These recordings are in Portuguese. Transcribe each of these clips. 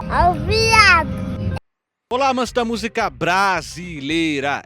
Ao viado. Olá, amantes da música brasileira,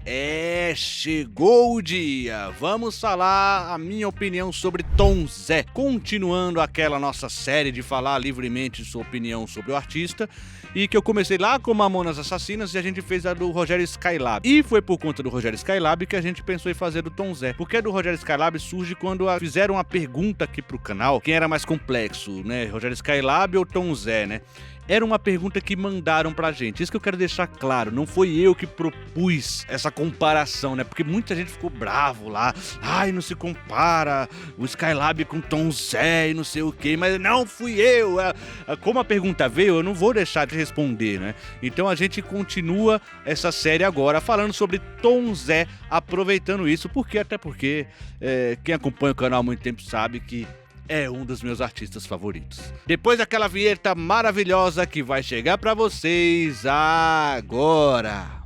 chegou o dia, vamos falar a minha opinião sobre Tom Zé, continuando aquela nossa série de falar livremente sua opinião sobre o artista, e que eu comecei lá com Mamonas Assassinas e a gente fez a do Rogério Skylab, e foi por conta do Rogério Skylab que a gente pensou em fazer do Tom Zé, porque a do Rogério Skylab surge quando fizeram uma pergunta aqui pro canal, quem era mais complexo, né, Rogério Skylab ou Tom Zé, né? Era uma pergunta que mandaram pra gente. Isso que eu quero deixar claro. Não foi eu que propus essa comparação, né? Porque muita gente ficou bravo lá. Ai, não se compara o Skylab com Tom Zé e não sei o quê. Mas não fui eu. Como a pergunta veio, eu não vou deixar de responder, né? Então a gente continua essa série agora falando sobre Tom Zé, aproveitando isso. Até porque quem acompanha o canal há muito tempo sabe que é um dos meus artistas favoritos. Depois daquela vinheta maravilhosa que vai chegar pra vocês agora.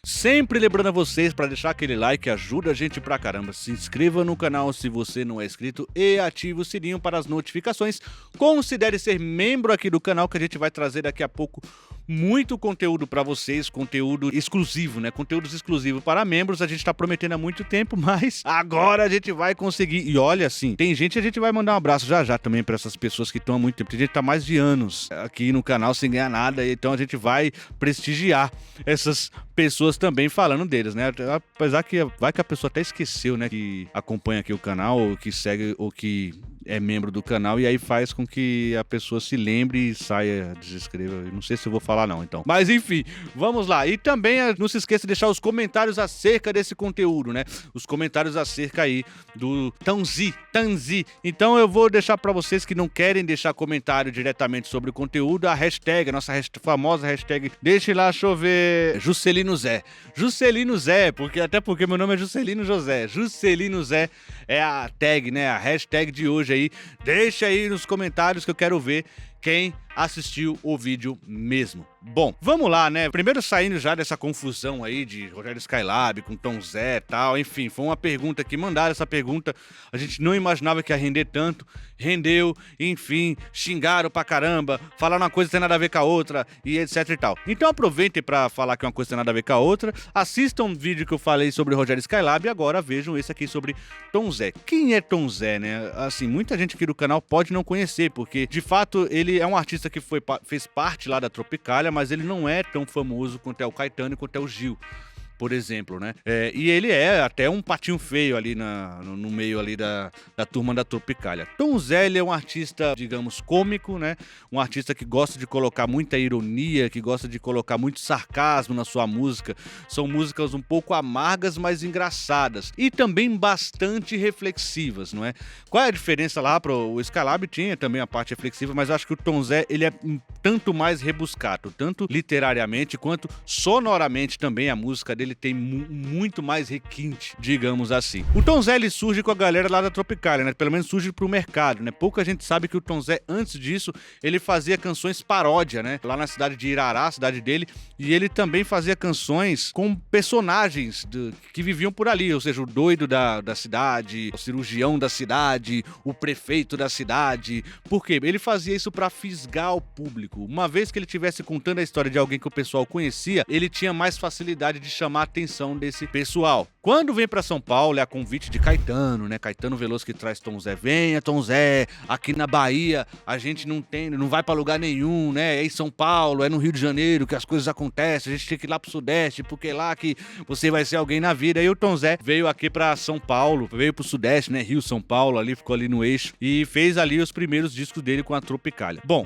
Sempre lembrando a vocês para deixar aquele like, ajuda a gente pra caramba. Se inscreva no canal se você não é inscrito e ative o sininho para as notificações. Considere ser membro aqui do canal que a gente vai trazer daqui a pouco muito conteúdo para vocês, conteúdo exclusivo, né? Conteúdos exclusivos para membros, a gente tá prometendo há muito tempo, mas agora a gente vai conseguir. E olha, assim, tem gente, a gente vai mandar um abraço já também para essas pessoas que estão há muito tempo. Tem gente que tá mais de anos aqui no canal sem ganhar nada, então a gente vai prestigiar essas pessoas também falando deles, né? Apesar que vai que a pessoa até esqueceu, né? Que acompanha aqui o canal, ou que segue, ou que é membro do canal, e aí faz com que a pessoa se lembre e saia, desinscreva. Não sei se eu vou falar não, então. Mas enfim, vamos lá. E também não se esqueça de deixar os comentários acerca desse conteúdo, né? Os comentários acerca aí do Tanzi. Então eu vou deixar pra vocês que não querem deixar comentário diretamente sobre o conteúdo, a hashtag, a nossa famosa hashtag, deixe lá, deixa eu ver, Juscelino Zé. Juscelino Zé, até porque meu nome é Juscelino José. Juscelino Zé é a tag, né? A hashtag de hoje aí. Deixa aí nos comentários que eu quero ver quem assistiu o vídeo mesmo. Bom, vamos lá, né? Primeiro saindo já dessa confusão aí de Rogério Skylab com Tom Zé e tal, enfim, foi uma pergunta que mandaram essa pergunta, a gente não imaginava que ia render tanto, rendeu, enfim, xingaram pra caramba, falaram uma coisa que tem nada a ver com a outra e etc e tal. Então aproveitem pra falar que uma coisa tem nada a ver com a outra, assistam um vídeo que eu falei sobre Rogério Skylab e agora vejam esse aqui sobre Tom Zé. Quem é Tom Zé, né? Assim, muita gente aqui do canal pode não conhecer, porque de fato ele é um artista que fez parte lá da Tropicália, mas ele não é tão famoso quanto é o Caetano e quanto é o Gil, por exemplo, né? E ele é até um patinho feio ali no meio ali da turma da Tropicália. Tom Zé, ele é um artista, digamos, cômico, né? Um artista que gosta de colocar muita ironia, que gosta de colocar muito sarcasmo na sua música. São músicas um pouco amargas, mas engraçadas. E também bastante reflexivas, não é? Qual é a diferença lá o Skylab? Tinha também a parte reflexiva, mas eu acho que o Tom Zé, ele é um tanto mais rebuscado, tanto literariamente quanto sonoramente também a música dele tem muito mais requinte, digamos assim. O Tom Zé, ele surge com a galera lá da Tropicália, né? Pelo menos surge pro mercado, né? Pouca gente sabe que o Tom Zé, antes disso, ele fazia canções paródia, né? Lá na cidade de Irará, a cidade dele, e ele também fazia canções com personagens que viviam por ali, ou seja, o doido da cidade, o cirurgião da cidade, o prefeito da cidade. Por quê? Ele fazia isso pra fisgar o público. Uma vez que ele estivesse contando a história de alguém que o pessoal conhecia, ele tinha mais facilidade de chamar a atenção desse pessoal. Quando vem pra São Paulo, é a convite de Caetano, né? Caetano Veloso que traz Tom Zé. Venha, Tom Zé, aqui na Bahia a gente não vai pra lugar nenhum, né? É em São Paulo, é no Rio de Janeiro que as coisas acontecem, a gente tem que ir lá pro Sudeste, porque é lá que você vai ser alguém na vida. E o Tom Zé veio aqui pra São Paulo, veio pro Sudeste, né? Rio, São Paulo, ali, ficou ali no eixo e fez ali os primeiros discos dele com a Tropicália. Bom,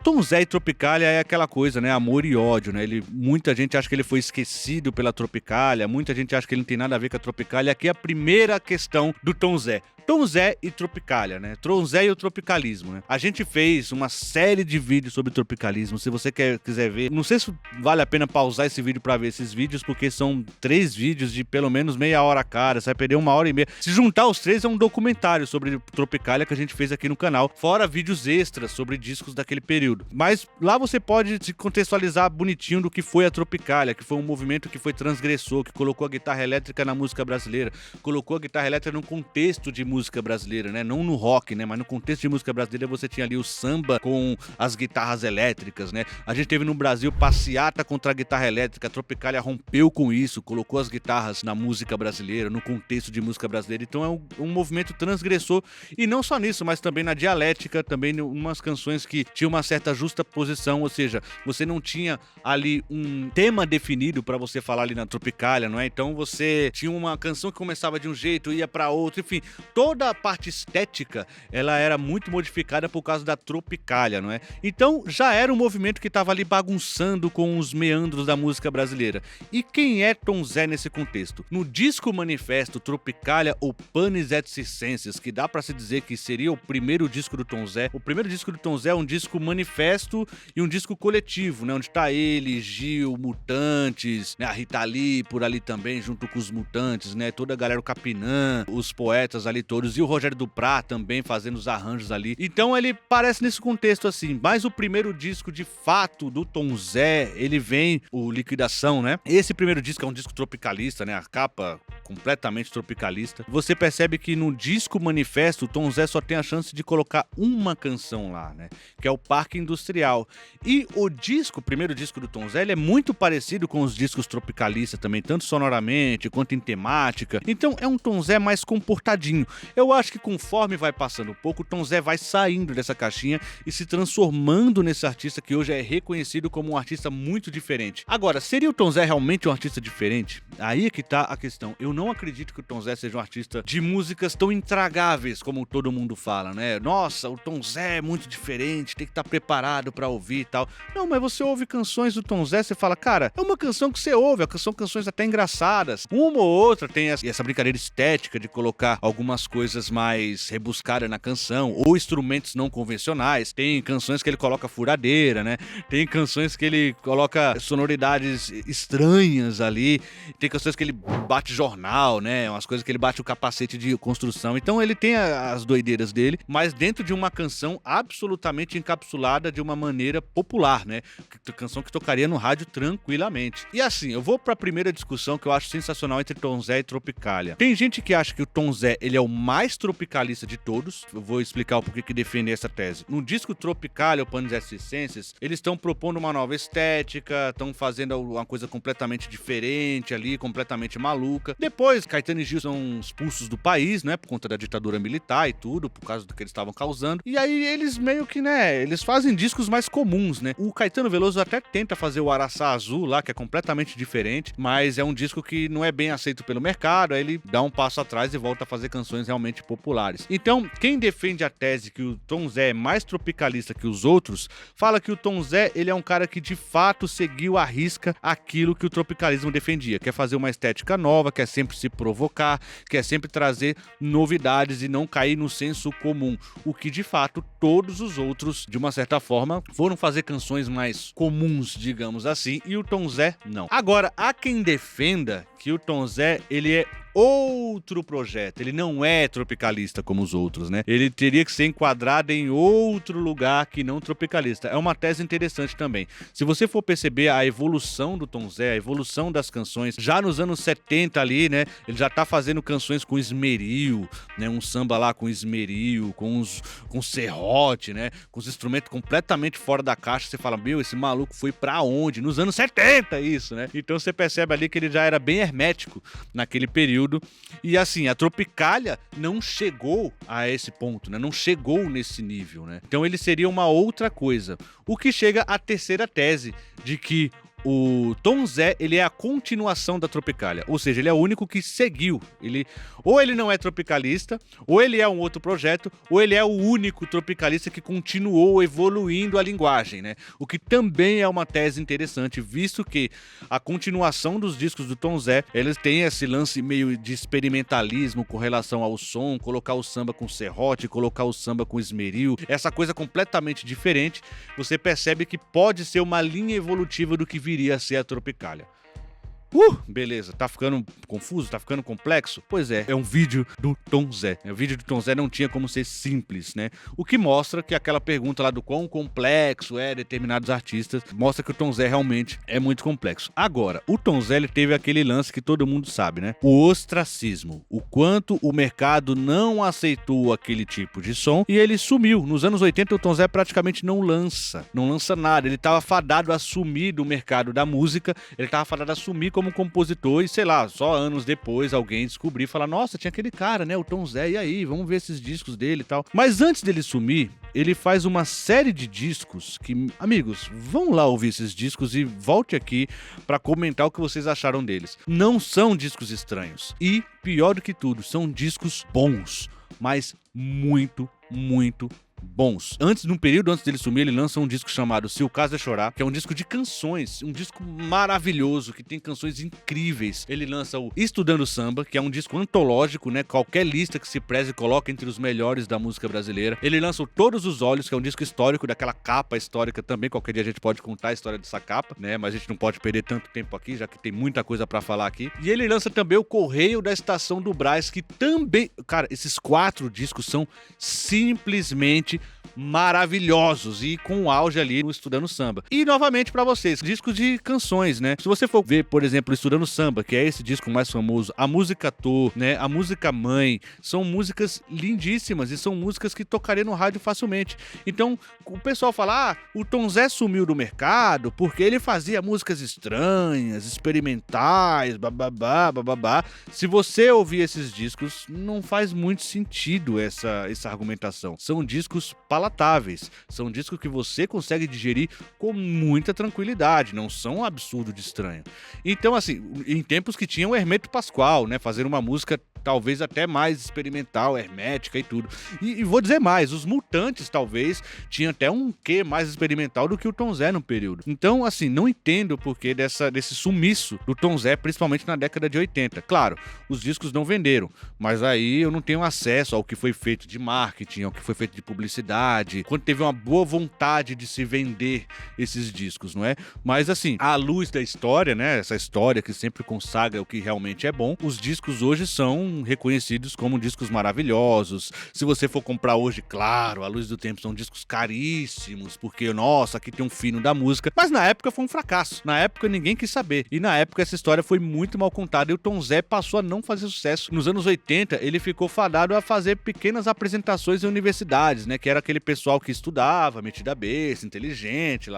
Tom Zé e Tropicália é aquela coisa, né? Amor e ódio, né? Muita gente acha que ele foi esquecido pela Tropicália, muita gente acha que ele não tem nada a ver com a Tropicália. Aqui é a primeira questão do Tom Zé. Tom Zé e Tropicália, né? Tom Zé e o tropicalismo, né? A gente fez uma série de vídeos sobre tropicalismo. Se você quiser ver, não sei se vale a pena pausar esse vídeo pra ver esses vídeos, porque são 3 vídeos de pelo menos meia hora cada. Você vai perder 1h30. Se juntar os 3, é um documentário sobre Tropicália que a gente fez aqui no canal, fora vídeos extras sobre discos daquele período. Mas lá você pode se contextualizar bonitinho do que foi a Tropicália, que foi um movimento que foi transgressor, que colocou a guitarra elétrica na música brasileira, colocou a guitarra elétrica num contexto de música brasileira, né? Não no rock, né? Mas no contexto de música brasileira você tinha ali o samba com as guitarras elétricas, né? A gente teve no Brasil passeata contra a guitarra elétrica, a Tropicália rompeu com isso, colocou as guitarras na música brasileira, no contexto de música brasileira. Então é um movimento transgressor, e não só nisso, mas também na dialética, também em umas canções que tinham uma certa justa posição, ou seja, você não tinha ali um tema definido pra você falar ali na Tropicália, não é? Então você tinha uma canção que começava de um jeito, ia pra outro, enfim, toda a parte estética, ela era muito modificada por causa da Tropicália, não é? Então já era um movimento que tava ali bagunçando com os meandros da música brasileira. E quem é Tom Zé nesse contexto? No disco manifesto Tropicália ou Panis et Circenses, que dá pra se dizer que seria o primeiro disco do Tom Zé. O primeiro disco do Tom Zé é um disco manifesto e um disco coletivo, né? Onde tá ele, Gil, Mutantes, né? A Rita Lee por ali também, junto com os Mutantes, né? Toda a galera, o Capinã, os poetas ali todos, e o Rogério Duprat também fazendo os arranjos ali. Então ele parece nesse contexto assim, mas o primeiro disco de fato do Tom Zé, ele vem, o Liquidação, né? Esse primeiro disco é um disco tropicalista, né? A capa completamente tropicalista. Você percebe que no disco manifesto, o Tom Zé só tem a chance de colocar uma canção lá, né? Que é o Parque Industrial. E o disco, o primeiro disco do Tom Zé, ele é muito parecido com os discos tropicalistas também, tanto sonoramente quanto em temática. Então é um Tom Zé mais comportadinho. Eu acho que conforme vai passando um pouco, o Tom Zé vai saindo dessa caixinha e se transformando nesse artista que hoje é reconhecido como um artista muito diferente. Agora, seria o Tom Zé realmente um artista diferente? Aí é que tá a questão. Eu não acredito que o Tom Zé seja um artista de músicas tão intragáveis como todo mundo fala, né? Nossa, o Tom Zé é muito diferente, tem que estar preparado pra ouvir e tal. Não, mas você ouve canções do Tom Zé, você fala, cara, é uma canção que você ouve, são canções até engraçadas. Uma ou outra tem essa brincadeira estética de colocar algumas coisas mais rebuscadas na canção, ou instrumentos não convencionais. Tem canções que ele coloca furadeira, né? Tem canções que ele coloca sonoridades estranhas ali. Tem canções que ele bate jornal, né? Umas coisas que ele bate o capacete de construção. Então ele tem as doideiras dele, mas dentro de uma canção absolutamente encapsulada de uma maneira popular, né? Canção que tocaria no rádio tranquilamente. E assim, eu vou pra primeira discussão que eu acho sensacional entre Tom Zé e Tropicália. Tem gente que acha que o Tom Zé, ele é o mais tropicalista de todos. Eu vou explicar o porquê que defende essa tese. No disco Tropicália, ou Panis et Circenses, eles estão propondo uma nova estética, estão fazendo uma coisa completamente diferente ali, completamente maluca. Depois, Caetano e Gil são expulsos do país, né, por conta da ditadura militar e tudo, por causa do que eles estavam causando. E aí eles meio que, né, eles fazem discos mais comuns, né. O Caetano Veloso até tenta fazer o Araçá Azul lá, que é completamente diferente, mas é um disco que não é bem aceito pelo mercado, aí ele dá um passo atrás e volta a fazer canções realmente populares. Então, quem defende a tese que o Tom Zé é mais tropicalista que os outros, fala que o Tom Zé, ele é um cara que de fato seguiu à risca aquilo que o tropicalismo defendia, quer fazer uma estética nova, quer sempre se provocar, quer sempre trazer novidades e não cair no senso comum, o que de fato todos os outros, de uma certa forma, foram fazer canções mais comuns, digamos assim, e o Tom Zé não. Agora, há quem defenda que o Tom Zé, ele é outro projeto, ele não é tropicalista como os outros, né? Ele teria que ser enquadrado em outro lugar que não tropicalista. É uma tese interessante também. Se você for perceber a evolução do Tom Zé, a evolução das canções, já nos anos 70 ali, né? Ele já tá fazendo canções com esmeril, né? Um samba lá com esmeril, com serrote, né? Com os instrumentos completamente fora da caixa. Você fala, meu, esse maluco foi pra onde? Nos anos 70 isso, né? Então você percebe ali que ele já era bem hermético naquele período. E assim, a Tropicália não chegou a esse ponto, né? Não chegou nesse nível, né? Então ele seria uma outra coisa. O que chega à terceira tese, de que O Tom Zé, ele é a continuação da Tropicália, ou seja, ele é o único que seguiu. Ou ele não é tropicalista, ou ele é um outro projeto, ou ele é o único tropicalista que continuou evoluindo a linguagem, né? O que também é uma tese interessante, visto que a continuação dos discos do Tom Zé, eles têm esse lance meio de experimentalismo com relação ao som, colocar o samba com serrote, colocar o samba com esmeril, essa coisa completamente diferente. Você percebe que pode ser uma linha evolutiva do que viria a ser a Tropicália. Beleza, tá ficando confuso? Tá ficando complexo? Pois é um vídeo do Tom Zé. O vídeo do Tom Zé não tinha como ser simples, né? O que mostra que aquela pergunta lá do quão complexo é determinados artistas, mostra que o Tom Zé realmente é muito complexo. Agora, o Tom Zé, ele teve aquele lance que todo mundo sabe, né? O ostracismo. O quanto o mercado não aceitou aquele tipo de som e ele sumiu. Nos anos 80, o Tom Zé praticamente não lança nada. Ele tava fadado a sumir do mercado da música, ele tava fadado a sumir como compositor e, sei lá, só anos depois alguém descobrir e falar, nossa, tinha aquele cara, né, o Tom Zé, e aí, vamos ver esses discos dele e tal. Mas antes dele sumir, ele faz uma série de discos que, amigos, vão lá ouvir esses discos e volte aqui pra comentar o que vocês acharam deles. Não são discos estranhos e, pior do que tudo, são discos bons, mas muito bons. No período antes dele sumir, ele lança um disco chamado Se o Caso é Chorar, que é um disco de canções, um disco maravilhoso, que tem canções incríveis. Ele lança o Estudando Samba, que é um disco antológico, né? Qualquer lista que se preze coloca entre os melhores da música brasileira. Ele lança o Todos os Olhos, que é um disco histórico, daquela capa histórica também. Qualquer dia a gente pode contar a história dessa capa, né? Mas a gente não pode perder tanto tempo aqui, já que tem muita coisa pra falar aqui. E ele lança também o Correio da Estação do Brás, que também... Cara, esses 4 discos são simplesmente maravilhosos e com auge ali no Estudando Samba. E novamente pra vocês, discos de canções, né? Se você for ver, por exemplo, Estudando Samba, que é esse disco mais famoso, a música Tô, né? A música Mãe, são músicas lindíssimas e são músicas que tocariam no rádio facilmente. Então, o pessoal fala, o Tom Zé sumiu do mercado porque ele fazia músicas estranhas, experimentais, bababá. Se você ouvir esses discos, não faz muito sentido essa argumentação. São discos palatáveis, são discos que você consegue digerir com muita tranquilidade, não são um absurdo de estranho. Então, assim, em tempos que tinha o Hermeto Pascoal, né, fazendo uma música talvez até mais experimental, hermética e tudo. E vou dizer mais, os Mutantes talvez tinham até um quê mais experimental do que o Tom Zé no período. Então, assim, não entendo o porquê desse sumiço do Tom Zé, principalmente na década de 80. Claro, os discos não venderam, mas aí eu não tenho acesso ao que foi feito de marketing, ao que foi feito de publicidade, quando teve uma boa vontade de se vender esses discos, não é? Mas, assim, à luz da história, né, essa história que sempre consagra o que realmente é bom, os discos hoje são reconhecidos como discos maravilhosos. Se você for comprar hoje, claro, à luz do tempo, são discos caríssimos, porque, nossa, aqui tem um fino da música. Mas na época foi um fracasso. Na época ninguém quis saber. E na época essa história foi muito mal contada e o Tom Zé passou a não fazer sucesso. Nos anos 80, ele ficou fadado a fazer pequenas apresentações em universidades, né? Que era aquele pessoal que estudava, metida besta, inteligente,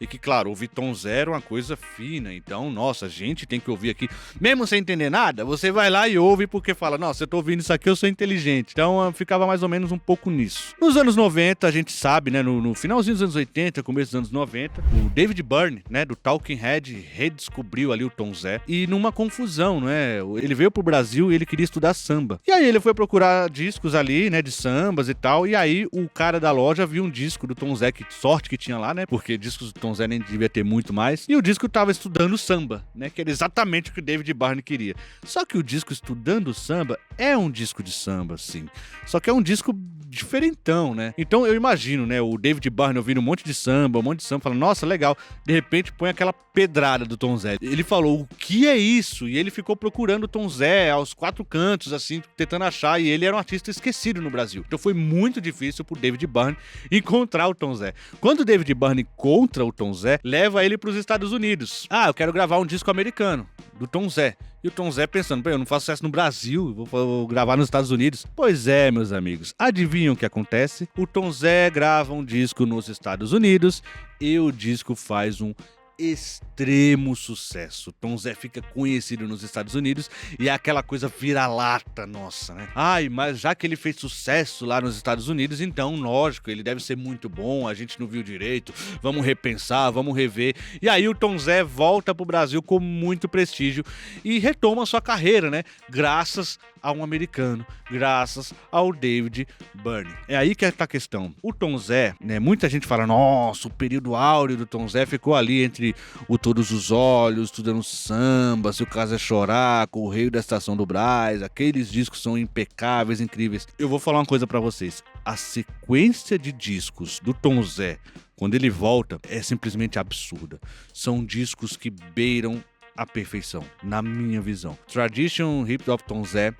e que, claro, ouvir Tom Zé era uma coisa fina. Então, nossa, a gente tem que ouvir aqui. Mesmo sem entender nada, você vai lá e ouve porque fala, nossa, eu tô ouvindo isso aqui, eu sou inteligente. Então, ficava mais ou menos um pouco nisso. Nos anos 90, a gente sabe, né, no finalzinho dos anos 80, começo dos anos 90, o David Byrne, né, do Talking Head, redescobriu ali o Tom Zé. E numa confusão, né, ele veio pro Brasil e ele queria estudar samba. E aí ele foi procurar discos ali, né, de sambas e tal, e aí o cara da loja viu um disco do Tom Zé, que sorte que tinha lá, né, porque discos do Tom Zé nem devia ter muito mais, e o disco tava estudando samba, né, que era exatamente o que o David Byrne queria. Só que o disco Estudando Samba é um disco de samba, sim. Só que é um disco diferentão, né? Então eu imagino, né, o David Byrne ouvindo um monte de samba, falando, nossa, legal. De repente põe aquela pedrada do Tom Zé. Ele falou, o que é isso? E ele ficou procurando o Tom Zé aos 4 cantos, assim, tentando achar, e ele era um artista esquecido no Brasil. Então foi muito difícil pro David Byrne encontrar o Tom Zé. Quando o David Byrne encontra o Tom Zé, leva ele pros Estados Unidos. Eu quero gravar um disco americano, do Tom Zé. E o Tom Zé pensando, eu não faço sucesso no Brasil, vou gravar nos Estados Unidos. Pois é, meus amigos, adivinham o que acontece? O Tom Zé grava um disco nos Estados Unidos e o disco faz um extremo sucesso. Tom Zé fica conhecido nos Estados Unidos e é aquela coisa vira-lata nossa, né? Ai, mas já que ele fez sucesso lá nos Estados Unidos, então, lógico, ele deve ser muito bom, a gente não viu direito, vamos repensar, vamos rever. E aí o Tom Zé volta pro Brasil com muito prestígio e retoma sua carreira, né? Graças a um americano, graças ao David Byrne. É aí que tá a questão. O Tom Zé, né? Muita gente fala, nossa, o período áureo do Tom Zé ficou ali entre o Todos os Olhos, Estudando Samba, Se o Caso é Chorar, Correio da Estação do Brás, aqueles discos são impecáveis, incríveis. Eu vou falar uma coisa pra vocês, a sequência de discos do Tom Zé, quando ele volta, é simplesmente absurda. São discos que beiram a perfeição, na minha visão. Tradition Hip Hop Tom Zé,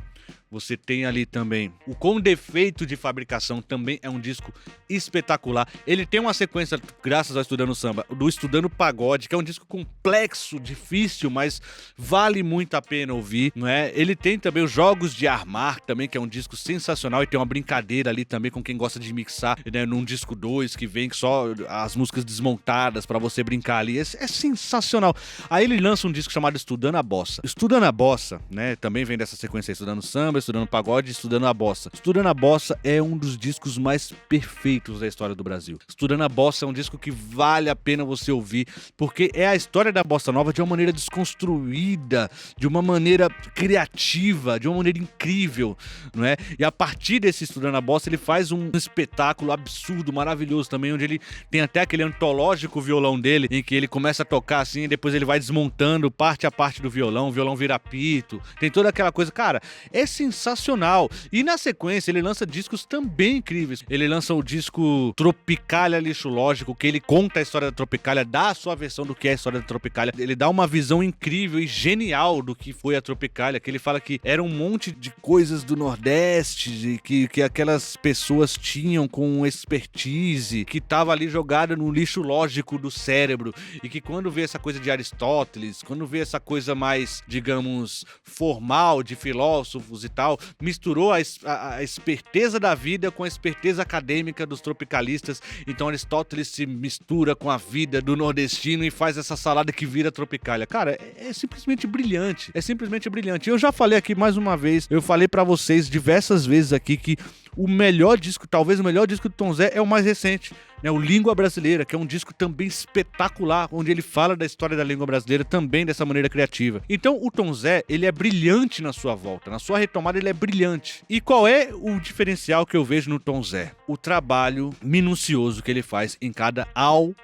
você tem ali também o Com Defeito de Fabricação, também é um disco espetacular. Ele tem uma sequência, graças ao Estudando Samba, do Estudando Pagode, que é um disco complexo, difícil, mas vale muito a pena ouvir, não é? Ele tem também os Jogos de Armar, também, que é um disco sensacional e tem uma brincadeira ali também com quem gosta de mixar, né? Num disco 2 que vem só as músicas desmontadas pra você brincar ali. É sensacional. Aí ele lança um disco chamado Estudando a Bossa. Estudando a Bossa, né? Também vem dessa sequência aí, Estudando Samba, Estudando Pagode, Estudando a Bossa. Estudando a Bossa é um dos discos mais perfeitos da história do Brasil. Estudando a Bossa é um disco que vale a pena você ouvir, porque é a história da Bossa Nova de uma maneira desconstruída, de uma maneira criativa, de uma maneira incrível, não é? E a partir desse Estudando a Bossa, ele faz um espetáculo absurdo, maravilhoso também, onde ele tem até aquele antológico violão dele, em que ele começa a tocar assim, e depois ele vai desmontando parte a parte do violão, o violão vira apito, tem toda aquela coisa. Cara, é sensacional. E na sequência ele lança discos também incríveis. Ele lança o disco Tropicália Lixo Lógico, que ele conta a história da Tropicália, dá a sua versão do que é a história da Tropicália. Ele dá uma visão incrível e genial do que foi a Tropicália, que ele fala que era um monte de coisas do Nordeste que aquelas pessoas tinham com expertise, que tava ali jogada no lixo lógico do cérebro, e que quando vê essa coisa de Aristóteles, quando vê essa coisa mais, digamos, formal de filósofos e tal, misturou a esperteza da vida com a esperteza acadêmica dos tropicalistas. Então Aristóteles se mistura com a vida do nordestino e faz essa salada que vira Tropicália. Cara, é simplesmente brilhante. É simplesmente brilhante. Eu já falei aqui mais uma vez, eu falei pra vocês diversas vezes aqui que o melhor disco, talvez o melhor disco do Tom Zé é o mais recente, né? O Língua Brasileira, que é um disco também espetacular, onde ele fala da história da língua brasileira também dessa maneira criativa. Então o Tom Zé, ele é brilhante na sua volta, na sua retomada ele é brilhante. E qual é o diferencial que eu vejo no Tom Zé? O trabalho minucioso que ele faz em cada álbum,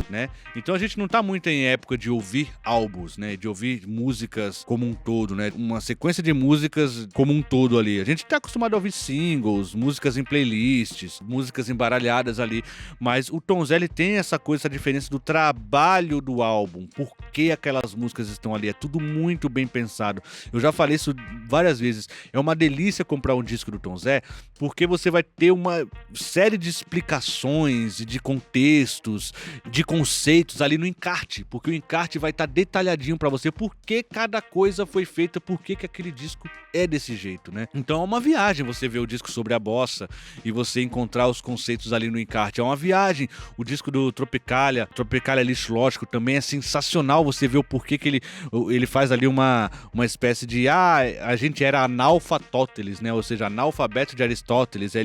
né? Então a gente não tá muito em época de ouvir álbuns, né? De ouvir músicas como um todo, né? Uma sequência de músicas como um todo ali. A gente tá acostumado a ouvir singles, músicas em playlists, músicas embaralhadas ali, mas o Tom Zé, ele tem essa coisa, essa diferença do trabalho do álbum. Por que aquelas músicas estão ali? É tudo muito bem pensado. Eu já falei isso várias vezes. É uma delícia comprar um disco do Tom Zé, porque você vai ter uma série de explicações e de contextos, de conceitos ali no encarte, porque o encarte vai estar detalhadinho pra você por que cada coisa foi feita, por que aquele disco é desse jeito, né? Então é uma viagem você ver o disco sobre a bossa e você encontrar os conceitos ali no encarte. É uma viagem. O disco do Tropicália Lixo Lógico, também é sensacional você ver o porquê que ele faz ali uma espécie de a gente era analfatóteles, né? Ou seja, analfabeto de Aristóteles. Aí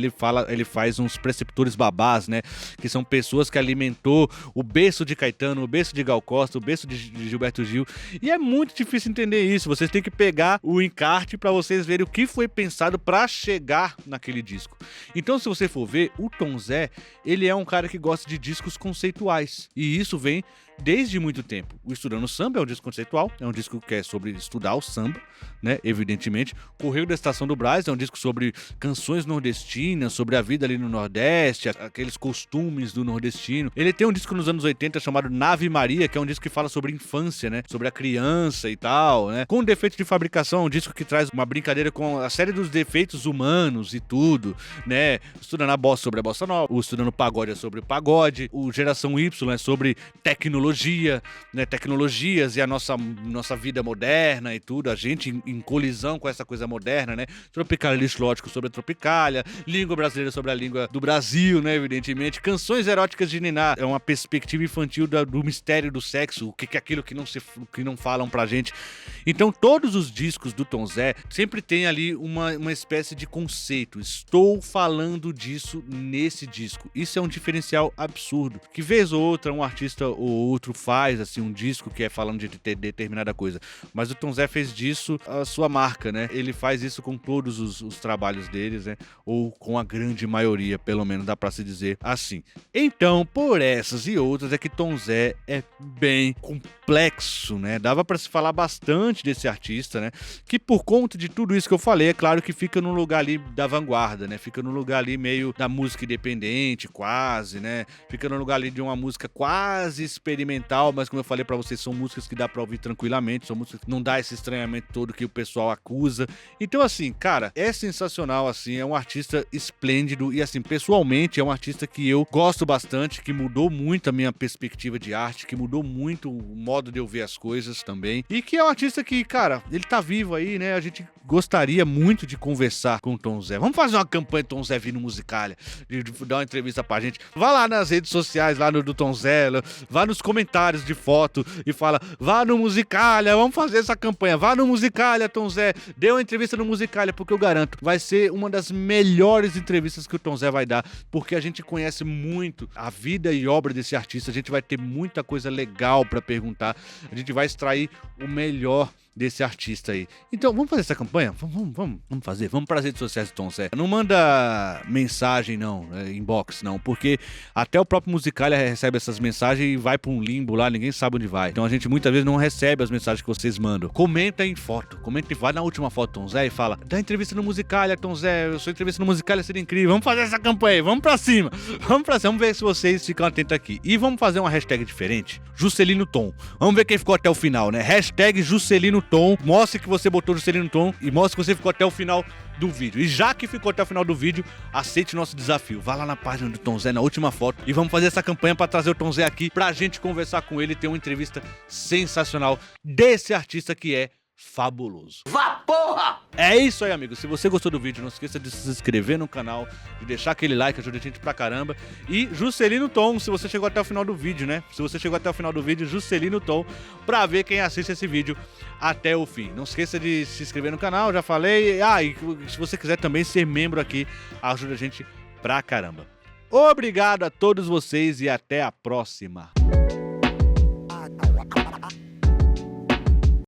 ele faz uns preceptores babás, né? Que são pessoas que alimentou o berço de Caetano, o berço de Gal Costa, o berço de Gilberto Gil. E é muito difícil entender isso. Vocês têm que pegar o encarte pra vocês verem o que foi pensado pra chegar naquele disco. Então, se você for ver, o Tom Zé, ele é um cara que gosta de discos conceituais. E isso vem desde muito tempo. O Estudando Samba é um disco conceitual, é um disco que é sobre estudar o samba, né, evidentemente. Correio da Estação do Brás é um disco sobre canções nordestinas, sobre a vida ali no Nordeste, aqueles costumes do nordestino. Ele tem um disco nos anos 80 chamado Nave Maria, que é um disco que fala sobre infância, né, sobre a criança e tal, né. Com Defeito de Fabricação, é um disco que traz uma brincadeira com a série dos defeitos humanos e tudo, né. Estudando a Bossa sobre a Bossa Nova, o Estudando Pagode é sobre o pagode, o Geração Y é sobre tecnologia tecnologia, né, tecnologias e a nossa vida moderna e tudo, a gente em colisão com essa coisa moderna, né, Tropicalista lógico sobre a Tropicália, língua brasileira sobre a língua do Brasil, né, evidentemente, canções eróticas de Niná, é uma perspectiva infantil do mistério do sexo, o que é aquilo que não falam pra gente. Então todos os discos do Tom Zé sempre tem ali uma espécie de conceito, estou falando disso nesse disco, isso é um diferencial absurdo, que vez ou outra um artista ou outro faz assim um disco que é falando de determinada coisa, mas o Tom Zé fez disso a sua marca, né? Ele faz isso com todos os trabalhos deles, né? Ou com a grande maioria, pelo menos dá pra se dizer assim. Então, por essas e outras é que Tom Zé é bem complexo, né? Dava pra se falar bastante desse artista, né? Que por conta de tudo isso que eu falei, é claro que fica num lugar ali da vanguarda, né? Fica num lugar ali meio da música independente, quase, né? Fica num lugar ali de uma música quase experimental, mas como eu falei pra vocês, são músicas que dá pra ouvir tranquilamente, são músicas que não dá esse estranhamento todo que o pessoal acusa. Então, assim, cara, é sensacional, assim, é um artista esplêndido e, assim, pessoalmente, é um artista que eu gosto bastante, que mudou muito a minha perspectiva de arte, que mudou muito o modo de eu ver as coisas também, e que é um artista que, cara, ele tá vivo aí, né, a gente gostaria muito de conversar com o Tom Zé. Vamos fazer uma campanha Tom Zé vir no Musicalia, de dar uma entrevista pra gente. Vá lá nas redes sociais, lá do Tom Zé, vá nos comentários de foto e fala, vá no Musicalia, vamos fazer essa campanha, vá no Musicalia, Tom Zé, dê uma entrevista no Musicalia, porque eu garanto, vai ser uma das melhores entrevistas que o Tom Zé vai dar, porque a gente conhece muito a vida e obra desse artista, a gente vai ter muita coisa legal pra perguntar, a gente vai extrair o melhor desse artista aí. Então, vamos fazer essa campanha? Vamos fazer. Vamos para as redes sociais do Tom Zé. Não manda mensagem, não, inbox, não, porque até o próprio Musicalia recebe essas mensagens e vai para um limbo lá, ninguém sabe onde vai. Então a gente muitas vezes não recebe as mensagens que vocês mandam. Comenta em foto, vai na última foto do Tom Zé e fala, dá entrevista no Musicalia, Tom Zé, eu sou entrevista no Musicalia, seria incrível, vamos fazer essa campanha aí, vamos pra cima, vamos ver se vocês ficam atentos aqui. E vamos fazer uma hashtag diferente, Juscelino Tom. Vamos ver quem ficou até o final, né? Hashtag Juscelino Tom, mostre que você botou Juscelino Tom e mostre que você ficou até o final do vídeo. E já que ficou até o final do vídeo, aceite nosso desafio. Vá lá na página do Tom Zé, na última foto, e vamos fazer essa campanha pra trazer o Tom Zé aqui, pra gente conversar com ele e ter uma entrevista sensacional desse artista que é fabuloso. Vá, porra! É isso aí, amigo. Se você gostou do vídeo, não esqueça de se inscrever no canal, de deixar aquele like, ajuda a gente pra caramba. E Juscelino Tom, se você chegou até o final do vídeo, né? Se você chegou até o final do vídeo, Juscelino Tom, pra ver quem assiste esse vídeo até o fim. Não esqueça de se inscrever no canal, já falei. E se você quiser também ser membro aqui, ajuda a gente pra caramba. Obrigado a todos vocês e até a próxima.